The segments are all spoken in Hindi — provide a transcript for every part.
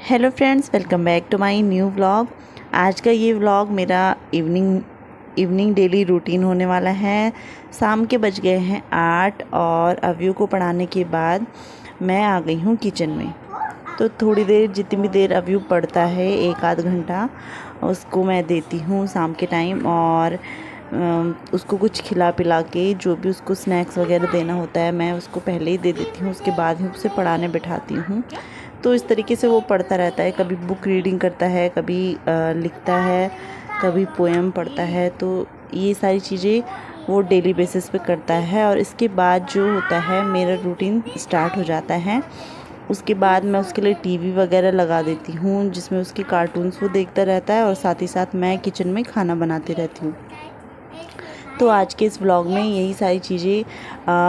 Hello friends, welcome back to my new vlog. आज का ये व्लॉग मेरा इवनिंग डेली रूटीन होने वाला है। शाम के बज गए हैं 8 और अव्यू को पढ़ाने के बाद मैं आ गई हूँ किचन में। तो थोड़ी देर, जितनी भी देर अव्यू पढ़ता है, एक आध घंटा उसको मैं देती हूँ शाम के टाइम। और उसको कुछ खिला पिला के, जो भी उसको स्नैक्स वगैरह देना होता है मैं उसको पहले ही दे देती हूँ। उसके बाद ही उसे पढ़ाने बिठाती हूँ। तो इस तरीके से वो पढ़ता रहता है। कभी बुक रीडिंग करता है, कभी लिखता है, कभी पोएम पढ़ता है। तो ये सारी चीज़ें वो डेली बेसिस पे करता है। और इसके बाद जो होता है, मेरा रूटीन स्टार्ट हो जाता है। उसके बाद मैं उसके लिए टीवी वगैरह लगा देती हूँ, जिसमें उसके कार्टून्स वो देखता रहता है और साथ ही साथ मैं किचन में खाना बनाती रहती हूँ। तो आज के इस व्लॉग में यही सारी चीज़ें,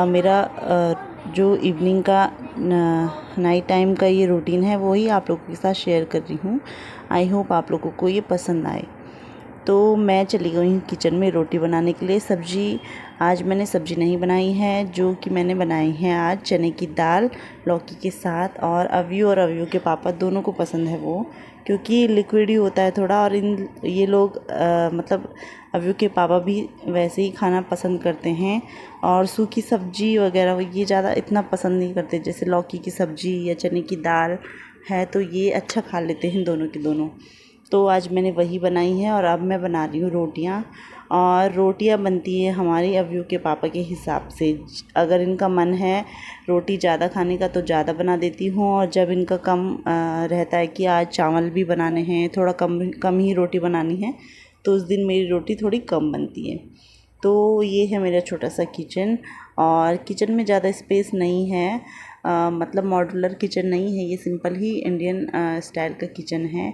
मेरा जो इवनिंग का नाइट टाइम का ये रूटीन है, वो ही आप लोगों के साथ शेयर कर रही हूँ। आई होप आप लोगों को ये पसंद आए। तो मैं चली गई हूँ किचन में रोटी बनाने के लिए। आज मैंने सब्ज़ी नहीं बनाई है, जो कि मैंने बनाई है आज चने की दाल लौकी के साथ। और अव्यू के पापा दोनों को पसंद है वो, क्योंकि लिक्विड ही होता है थोड़ा। और ये लोग मतलब अव्यू के पापा भी वैसे ही खाना पसंद करते हैं। और सूखी सब्ज़ी वगैरह ये ज़्यादा इतना पसंद नहीं करते। जैसे लौकी की सब्ज़ी या चने की दाल है तो ये अच्छा खा लेते हैं दोनों के दोनों। तो आज मैंने वही बनाई है और अब मैं बना रही हूँ रोटियाँ। और रोटियाँ बनती है हमारी अव्यू के पापा के हिसाब से। अगर इनका मन है रोटी ज़्यादा खाने का तो ज़्यादा बना देती हूँ, और जब इनका कम रहता है कि आज चावल भी बनाने हैं, थोड़ा कम कम ही रोटी बनानी है, तो उस दिन मेरी रोटी थोड़ी कम बनती है। तो ये है मेरा छोटा सा किचन। और किचन में ज़्यादा स्पेस नहीं है, मतलब मॉड्यूलर किचन नहीं है, ये सिंपल ही इंडियन स्टाइल का किचन है।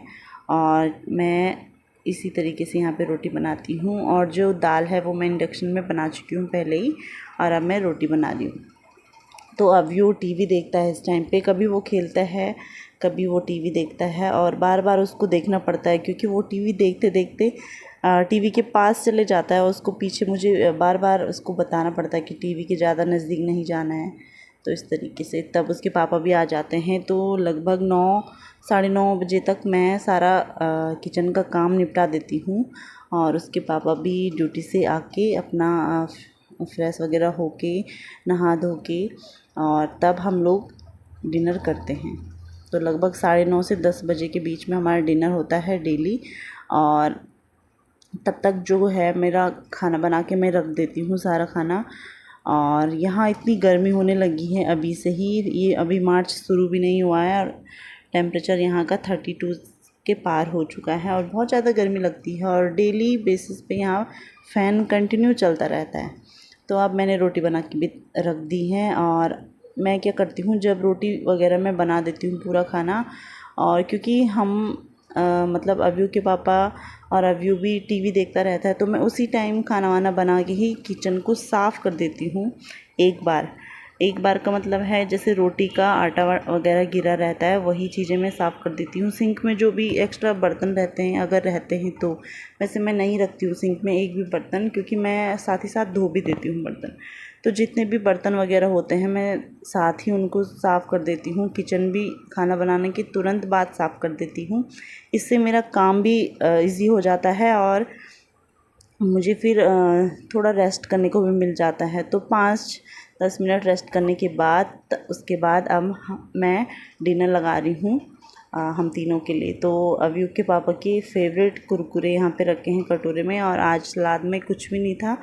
और मैं इसी तरीके से यहाँ पे रोटी बनाती हूँ। और जो दाल है वो मैं इंडक्शन में बना चुकी हूँ पहले ही, और अब मैं रोटी बना रही हूँ। तो अव्यू टीवी देखता है इस टाइम पे। कभी वो खेलता है, कभी वो टीवी देखता है, और बार बार उसको देखना पड़ता है, क्योंकि वो टीवी देखते देखते टीवी के पास चले जाता है। और उसको पीछे मुझे बार बार उसको बताना पड़ता है कि टीवी के ज़्यादा नज़दीक नहीं जाना है। तो इस तरीके से तब उसके पापा भी आ जाते हैं। तो लगभग 9 साढ़े 9 बजे तक मैं सारा किचन का काम निपटा देती हूँ। और उसके पापा भी ड्यूटी से आके अपना फ्रेश वगैरह होके, नहा धो के, और तब हम लोग डिनर करते हैं। तो लगभग 9:30 से 10 बजे के बीच में हमारा डिनर होता है डेली। और तब तक जो है मेरा खाना बना के मैं रख देती हूँ सारा खाना। और यहाँ इतनी गर्मी होने लगी है अभी से ही। ये अभी मार्च शुरू भी नहीं हुआ है और टेम्परेचर यहाँ का 32 के पार हो चुका है, और बहुत ज़्यादा गर्मी लगती है। और डेली बेसिस पे यहाँ फ़ैन कंटिन्यू चलता रहता है। तो अब मैंने रोटी बना के भी रख दी है। और मैं क्या करती हूँ, जब रोटी वगैरह मैं बना देती हूँ पूरा खाना, और क्योंकि हम मतलब अव्यू के पापा और अव्यू भी टीवी देखता रहता है, तो मैं उसी टाइम खाना वाना बना के ही किचन को साफ़ कर देती हूँ एक बार का मतलब है, जैसे रोटी का आटा वगैरह गिरा रहता है वही चीज़ें मैं साफ़ कर देती हूँ। सिंक में जो भी एक्स्ट्रा बर्तन रहते हैं, अगर रहते हैं तो, वैसे मैं नहीं रखती हूँ सिंक में एक भी बर्तन, क्योंकि मैं साथ ही साथ धो भी देती हूँ बर्तन। तो जितने भी बर्तन वगैरह होते हैं मैं साथ ही उनको साफ़ कर देती हूँ। किचन भी खाना बनाने के तुरंत बाद साफ़ कर देती हूँ। इससे मेरा काम भी इजी हो जाता है, और मुझे फिर थोड़ा रेस्ट करने को भी मिल जाता है। तो 5-10 मिनट रेस्ट करने के बाद उसके बाद अब मैं डिनर लगा रही हूँ हम तीनों के लिए। तो अव्यू के पापा के फेवरेट कुरकुरे यहाँ पे रखे हैं कटोरे में, और आज सलाद में कुछ भी नहीं था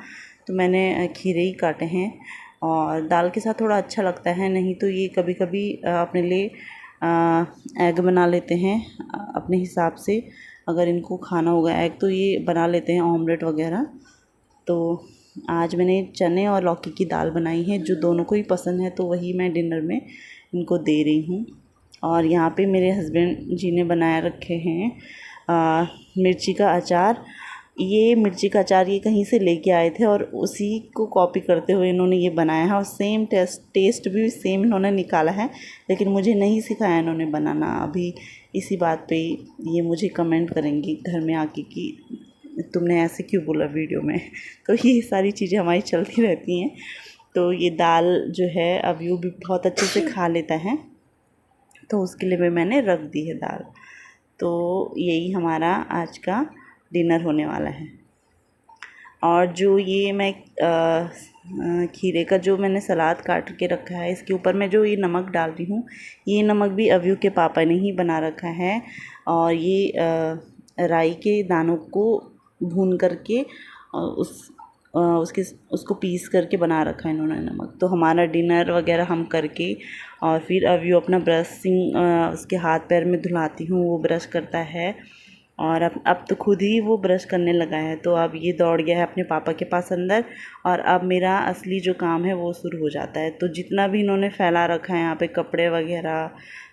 तो मैंने खीरे ही काटे हैं। और दाल के साथ थोड़ा अच्छा लगता है, नहीं तो ये कभी कभी अपने लिए एग बना लेते हैं अपने हिसाब से। अगर इनको खाना होगा एग तो ये बना लेते हैं ऑमलेट वगैरह। तो आज मैंने चने और लौकी की दाल बनाई है, जो दोनों को ही पसंद है, तो वही मैं डिनर में इनको दे रही हूँ। और यहाँ पे मेरे हस्बैंड जी ने बनाया रखे हैं मिर्ची का अचार। ये मिर्ची का अचार ये कहीं से लेके आए थे, और उसी को कॉपी करते हुए इन्होंने ये बनाया है। और सेम टेस्ट भी सेम इन्होंने निकाला है, लेकिन मुझे नहीं सिखाया इन्होंने बनाना। अभी इसी बात पे ये मुझे कमेंट करेंगी घर में आके कि तुमने ऐसे क्यों बोला वीडियो में। तो ये सारी चीज़ें हमारी चलती रहती हैं। तो ये दाल जो है अव्यू भी बहुत अच्छे से खा लेता है। तो उसके लिए भी मैंने रख दी है दाल। तो यही हमारा आज का डिनर होने वाला है। और जो ये मैं खीरे का जो मैंने सलाद काट के रखा है, इसके ऊपर मैं जो ये नमक डाल रही हूँ, ये नमक भी अव्यू के पापा ने ही बना रखा है। और ये राई के दानों को भून करके उसको पीस करके बना रखा है इन्होंने नमक। तो हमारा डिनर वगैरह हम करके और फिर अव्यू अपना ब्रशिंग उसके हाथ पैर में धुलाती हूँ, वो ब्रश करता है। और अब तो खुद ही वो ब्रश करने लगा है। तो अब ये दौड़ गया है अपने पापा के पास अंदर, और अब मेरा असली जो काम है वो शुरू हो जाता है। तो जितना भी इन्होंने फैला रखा है यहाँ पे कपड़े वगैरह,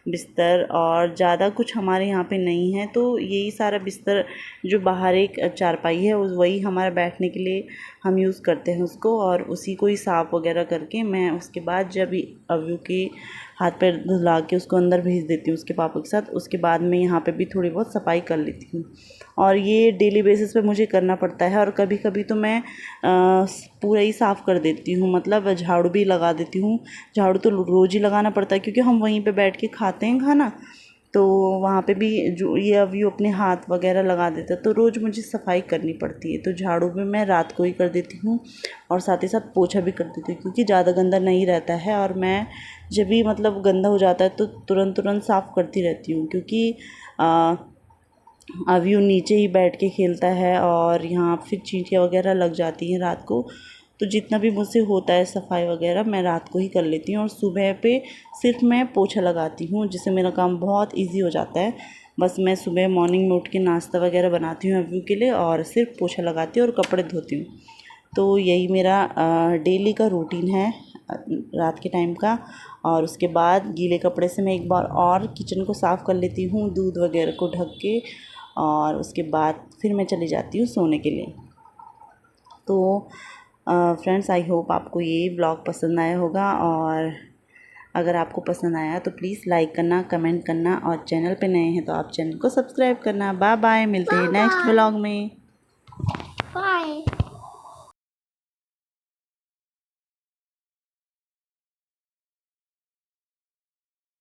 बिस्तर, और ज़्यादा कुछ हमारे यहाँ पे नहीं है। तो यही सारा बिस्तर जो बाहर एक चारपाई है वही हमारा बैठने के लिए हम यूज़ करते हैं उसको, और उसी को ही साफ़ वगैरह करके मैं उसके बाद जब अव्यू के हाथ पैर धुला के उसको अंदर भेज देती हूँ उसके पापा के साथ, उसके बाद मैं यहाँ पे भी थोड़ी बहुत सफाई कर लेती हूँ। और ये डेली बेसिस पे मुझे करना पड़ता है। और कभी कभी तो मैं पूरा ही साफ़ कर देती हूँ, मतलब झाड़ू भी लगा देती हूँ। झाड़ू तो रोज़ ही लगाना पड़ता है क्योंकि हम वहीं पे बैठ के खाते हैं खाना, तो वहाँ पे भी जो ये अव्यू अपने हाथ वगैरह लगा देता है, तो रोज़ मुझे सफाई करनी पड़ती है। तो झाड़ू भी मैं रात को ही कर देती हूँ, और साथ ही साथ पोछा भी कर देती हूँ क्योंकि ज़्यादा गंदा नहीं रहता है। और मैं जब भी मतलब गंदा हो जाता है तो तुरंत साफ़ करती रहती हूँ, क्योंकि अव्यू नीचे ही बैठ के खेलता है और यहाँ फिर चींटियाँ वगैरह लग जाती हैं रात को। तो जितना भी मुझसे होता है सफाई वगैरह मैं रात को ही कर लेती हूँ, और सुबह पे सिर्फ मैं पोछा लगाती हूँ, जिससे मेरा काम बहुत इजी हो जाता है। बस मैं सुबह मॉर्निंग में उठ के नाश्ता वगैरह बनाती हूँ अव्यू के लिए, और सिर्फ पोछा लगाती हूँ और कपड़े धोती हूँ। तो यही मेरा डेली का रूटीन है रात के टाइम का। और उसके बाद गीले कपड़े से मैं एक बार और किचन को साफ़ कर लेती हूँ, दूध वगैरह को ढक के, और उसके बाद फिर मैं चली जाती हूँ सोने के लिए। तो फ्रेंड्स, आई होप आपको ये ब्लॉग पसंद आया होगा, और अगर आपको पसंद आया तो प्लीज़ लाइक करना, कमेंट करना, और चैनल पे नए हैं तो आप चैनल को सब्सक्राइब करना। बाय बाय, मिलते हैं नेक्स्ट ब्लॉग में।